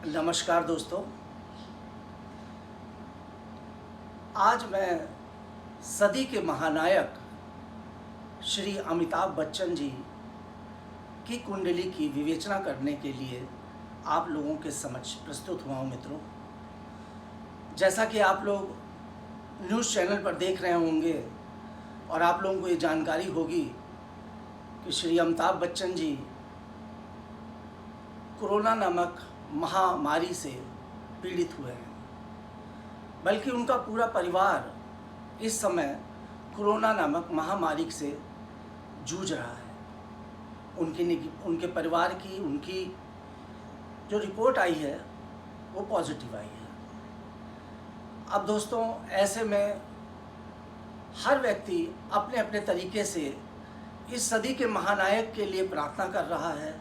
नमस्कार दोस्तों। आज मैं सदी के महानायक श्री अमिताभ बच्चन जी की कुंडली की विवेचना करने के लिए आप लोगों के समक्ष प्रस्तुत हुआ हूँ। मित्रों, जैसा कि आप लोग न्यूज़ चैनल पर देख रहे होंगे और आप लोगों को ये जानकारी होगी कि श्री अमिताभ बच्चन जी कोरोना नामक महामारी से पीड़ित हुए हैं, बल्कि उनका पूरा परिवार इस समय कोरोना नामक महामारी से जूझ रहा है। उनके परिवार की उनकी जो रिपोर्ट आई है वो पॉजिटिव आई है। अब दोस्तों, ऐसे में हर व्यक्ति अपने अपने तरीके से इस सदी के महानायक के लिए प्रार्थना कर रहा है,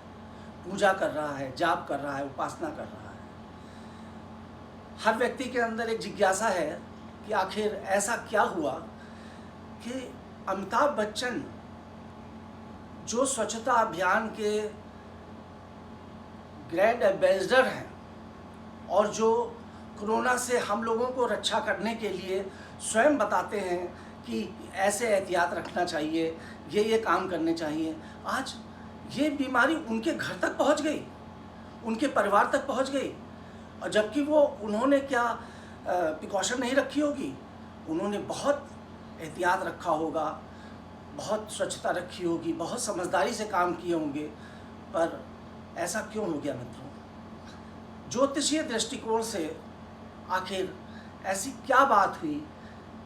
पूजा कर रहा है, जाप कर रहा है, उपासना कर रहा है। हर व्यक्ति के अंदर एक जिज्ञासा है कि आखिर ऐसा क्या हुआ कि अमिताभ बच्चन जो स्वच्छता अभियान के ग्रैंड एम्बेसडर हैं और जो कोरोना से हम लोगों को रक्षा करने के लिए स्वयं बताते हैं कि ऐसे एहतियात रखना चाहिए, ये काम करने चाहिए, आज ये बीमारी उनके घर तक पहुंच गई, उनके परिवार तक पहुंच गई। और जबकि उन्होंने क्या प्रिकॉशन नहीं रखी होगी, उन्होंने बहुत एहतियात रखा होगा, बहुत स्वच्छता रखी होगी, बहुत समझदारी से काम किए होंगे, पर ऐसा क्यों हो गया मित्रों? ज्योतिषीय दृष्टिकोण से आखिर ऐसी क्या बात हुई,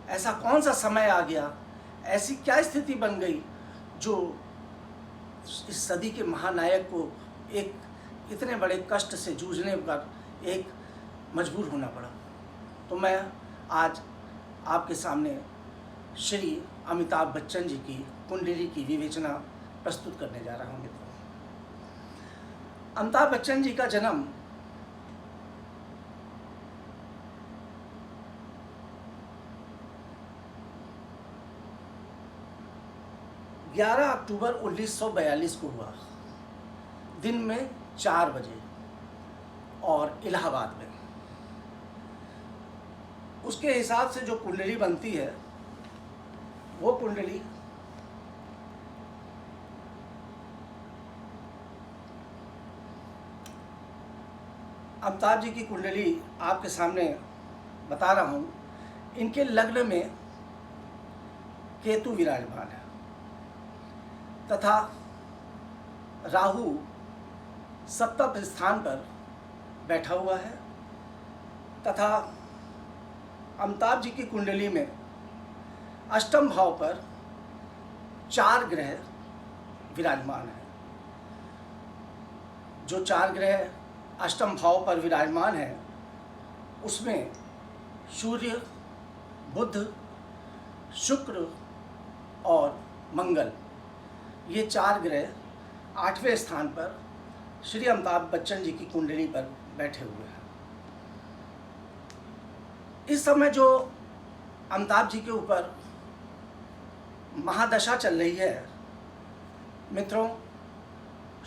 ऐसा कौन सा समय आ गया, ऐसी क्या स्थिति बन गई जो इस सदी के महानायक को एक इतने बड़े कष्ट से जूझने पर एक मजबूर होना पड़ा। तो मैं आज आपके सामने श्री अमिताभ बच्चन जी की कुंडली की विवेचना प्रस्तुत करने जा रहा हूँ। मित्रों, अमिताभ बच्चन जी का जन्म 11 अक्टूबर 1942 को हुआ, दिन में 4 बजे और इलाहाबाद में। उसके हिसाब से जो कुंडली बनती है वो कुंडली अमिताभ जी की कुंडली आपके सामने बता रहा हूँ। इनके लग्न में केतु विराजमान है तथा राहु सप्तम स्थान पर बैठा हुआ है तथा अमिताभ जी की कुंडली में अष्टम भाव पर 4 ग्रह विराजमान हैं। जो 4 ग्रह अष्टम भाव पर विराजमान हैं उसमें सूर्य, बुध, शुक्र और मंगल, ये 4 ग्रह 8वें स्थान पर श्री अमिताभ बच्चन जी की कुंडली पर बैठे हुए हैं। इस समय जो अमिताभ जी के ऊपर महादशा चल रही है मित्रों,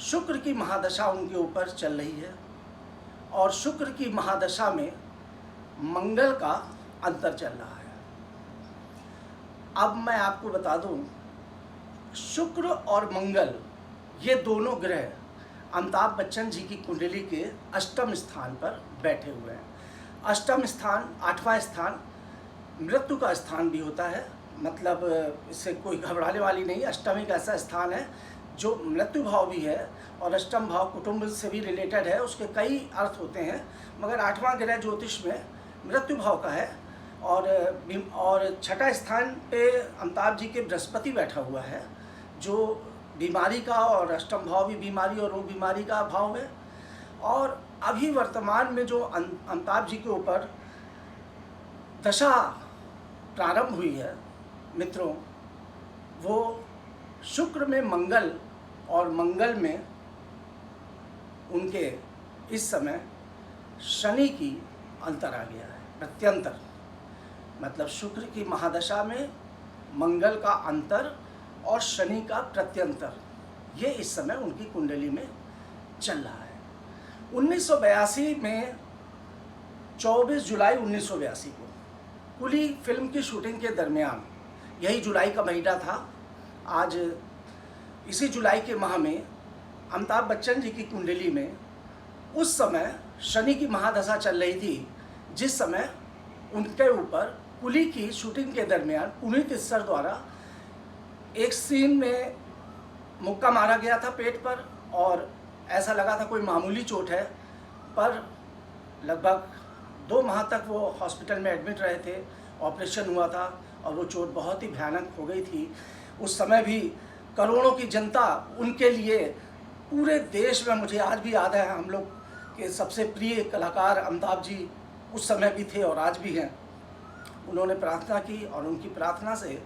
शुक्र की महादशा उनके ऊपर चल रही है और शुक्र की महादशा में मंगल का अंतर चल रहा है। अब मैं आपको बता दूं, शुक्र और मंगल ये दोनों ग्रह अमिताभ बच्चन जी की कुंडली के अष्टम स्थान पर बैठे हुए हैं। अष्टम स्थान, 8वां स्थान मृत्यु का स्थान भी होता है, मतलब इससे कोई घबराने वाली नहीं। अष्टम एक ऐसा स्थान है जो मृत्यु भाव भी है और अष्टम भाव कुटुंब से भी रिलेटेड है, उसके कई अर्थ होते हैं, मगर 8वां ग्रह ज्योतिष में मृत्यु भाव का है। और छठा स्थान पे अमिताभ जी के बृहस्पति बैठा हुआ है, जो बीमारी का, और अष्टम भाव भी बीमारी और रोग बीमारी का भाव है। और अभी वर्तमान में जो अमिताभ जी के ऊपर दशा प्रारंभ हुई है मित्रों, वो शुक्र में मंगल और मंगल में उनके इस समय शनि की अंतर आ गया है, प्रत्यंतर। मतलब शुक्र की महादशा में मंगल का अंतर और शनि का प्रत्यंतर, ये इस समय उनकी कुंडली में चल रहा है। 1982 में 24 जुलाई 1982 को कुली फिल्म की शूटिंग के दरमियान, यही जुलाई का महीना था, आज इसी जुलाई के माह में अमिताभ बच्चन जी की कुंडली में उस समय शनि की महादशा चल रही थी, जिस समय उनके ऊपर कुली की शूटिंग के दरमियान पुनीत इस्सर द्वारा एक सीन में मुक्का मारा गया था पेट पर, और ऐसा लगा था कोई मामूली चोट है, पर लगभग 2 माह तक वो हॉस्पिटल में एडमिट रहे थे, ऑपरेशन हुआ था और वो चोट बहुत ही भयानक हो गई थी। उस समय भी करोड़ों की जनता उनके लिए, पूरे देश में, मुझे आज भी याद है, हम लोग के सबसे प्रिय कलाकार अमिताभ जी उस समय भी थे और आज भी हैं। उन्होंने प्रार्थना की और उनकी प्रार्थना से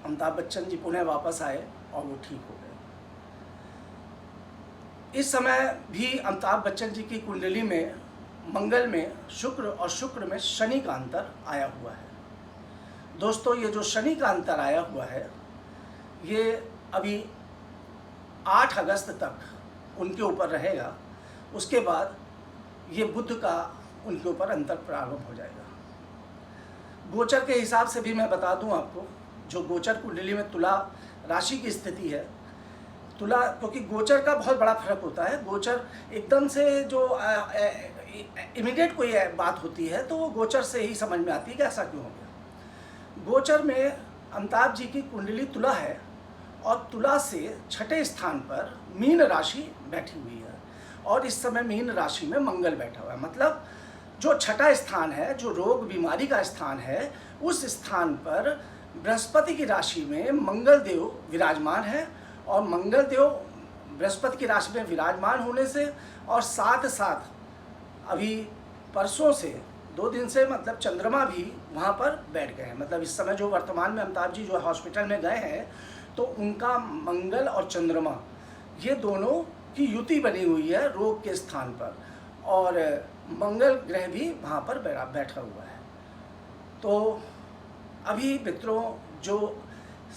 अमिताभ बच्चन जी पुनः वापस आए और वो ठीक हो गए। इस समय भी अमिताभ बच्चन जी की कुंडली में मंगल में शुक्र और शुक्र में शनि का अंतर आया हुआ है। दोस्तों, ये जो शनि का अंतर आया हुआ है, ये अभी 8 अगस्त तक उनके ऊपर रहेगा। उसके बाद ये बुध का उनके ऊपर अंतर प्रारंभ हो जाएगा। गोचर के हिसाब से भी मैं बता दूं आपको, जो गोचर कुंडली में तुला राशि की स्थिति है, तुला, क्योंकि गोचर का बहुत बड़ा फर्क होता है। गोचर एकदम से जो इमीडिएट कोई बात होती है तो वो गोचर से ही समझ में आती है कि ऐसा क्यों हो गया। गोचर में अमिताभ जी की कुंडली तुला है और तुला से 6ठे स्थान पर मीन राशि बैठी हुई है, और इस समय मीन राशि में मंगल बैठा हुआ है। मतलब जो 6ठा स्थान है, जो रोग बीमारी का स्थान है, उस स्थान पर बृहस्पति की राशि में मंगल देव विराजमान है, और मंगल देव बृहस्पति की राशि में विराजमान होने से और साथ साथ अभी परसों से 2 दिन से मतलब चंद्रमा भी वहाँ पर बैठ गए हैं। मतलब इस समय जो वर्तमान में अमिताभ जी जो हॉस्पिटल में गए हैं, तो उनका मंगल और चंद्रमा, ये दोनों की युति बनी हुई है रोग के स्थान पर, और मंगल ग्रह भी वहाँ पर बैठा हुआ है। तो अभी मित्रों, जो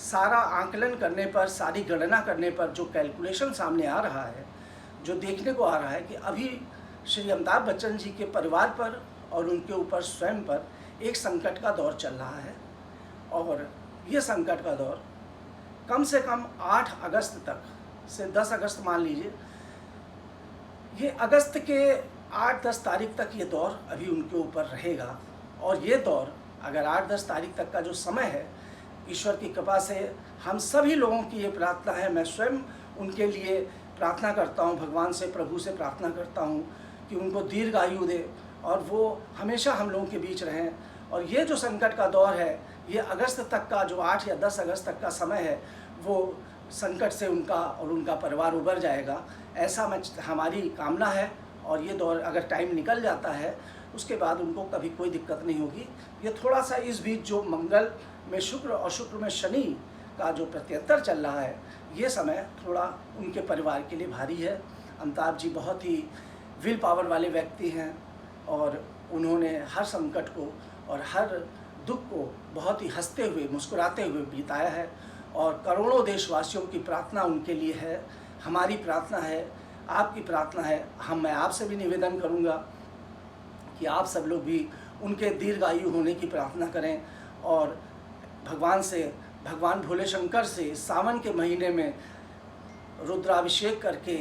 सारा आंकलन करने पर, सारी गणना करने पर जो कैलकुलेशन सामने आ रहा है, जो देखने को आ रहा है कि अभी श्री अमिताभ बच्चन जी के परिवार पर और उनके ऊपर स्वयं पर एक संकट का दौर चल रहा है, और ये संकट का दौर कम से कम 8 अगस्त तक से 10 अगस्त मान लीजिए, ये अगस्त के 8-10 तारीख तक ये दौर अभी उनके ऊपर रहेगा। और ये दौर अगर 8-10 तारीख तक का जो समय है, ईश्वर की कृपा से हम सभी लोगों की ये प्रार्थना है, मैं स्वयं उनके लिए प्रार्थना करता हूँ, भगवान से, प्रभु से प्रार्थना करता हूँ कि उनको दीर्घ आयु दे और वो हमेशा हम लोगों के बीच रहें। और ये जो संकट का दौर है, ये अगस्त तक का, जो 8 या 10 अगस्त तक का समय है, वो संकट से उनका और उनका परिवार उबर जाएगा, ऐसा हमारी कामना है। और ये दौर अगर टाइम निकल जाता है, उसके बाद उनको कभी कोई दिक्कत नहीं होगी। ये थोड़ा सा इस बीच जो मंगल में शुक्र और शुक्र में शनि का जो प्रत्यंतर चल रहा है, ये समय थोड़ा उनके परिवार के लिए भारी है। अमिताभ जी बहुत ही विल पावर वाले व्यक्ति हैं, और उन्होंने हर संकट को और हर दुख को बहुत ही हंसते हुए, मुस्कुराते हुए बिताया है, और करोड़ों देशवासियों की प्रार्थना उनके लिए है, हमारी प्रार्थना है, आपकी प्रार्थना है। मैं आपसे भी निवेदन करूंगा कि आप सब लोग भी उनके दीर्घायु होने की प्रार्थना करें, और भगवान भोले शंकर से सावन के महीने में रुद्राभिषेक करके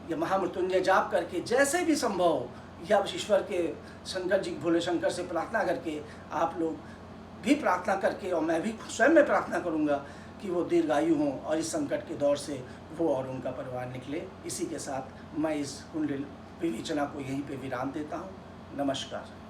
या महामृत्युंजय जाप करके, जैसे भी संभव हो, या ईश्वर के शंकर जी, भोले शंकर से प्रार्थना करके आप लोग भी प्रार्थना करके, और मैं भी स्वयं में प्रार्थना करूंगा कि वो दीर्घायु हों और इस संकट के दौर से वो और उनका परिवार निकले। इसी के साथ मैं इस कुंडली विवेचना को यहीं पे विराम देता हूँ। नमस्कार।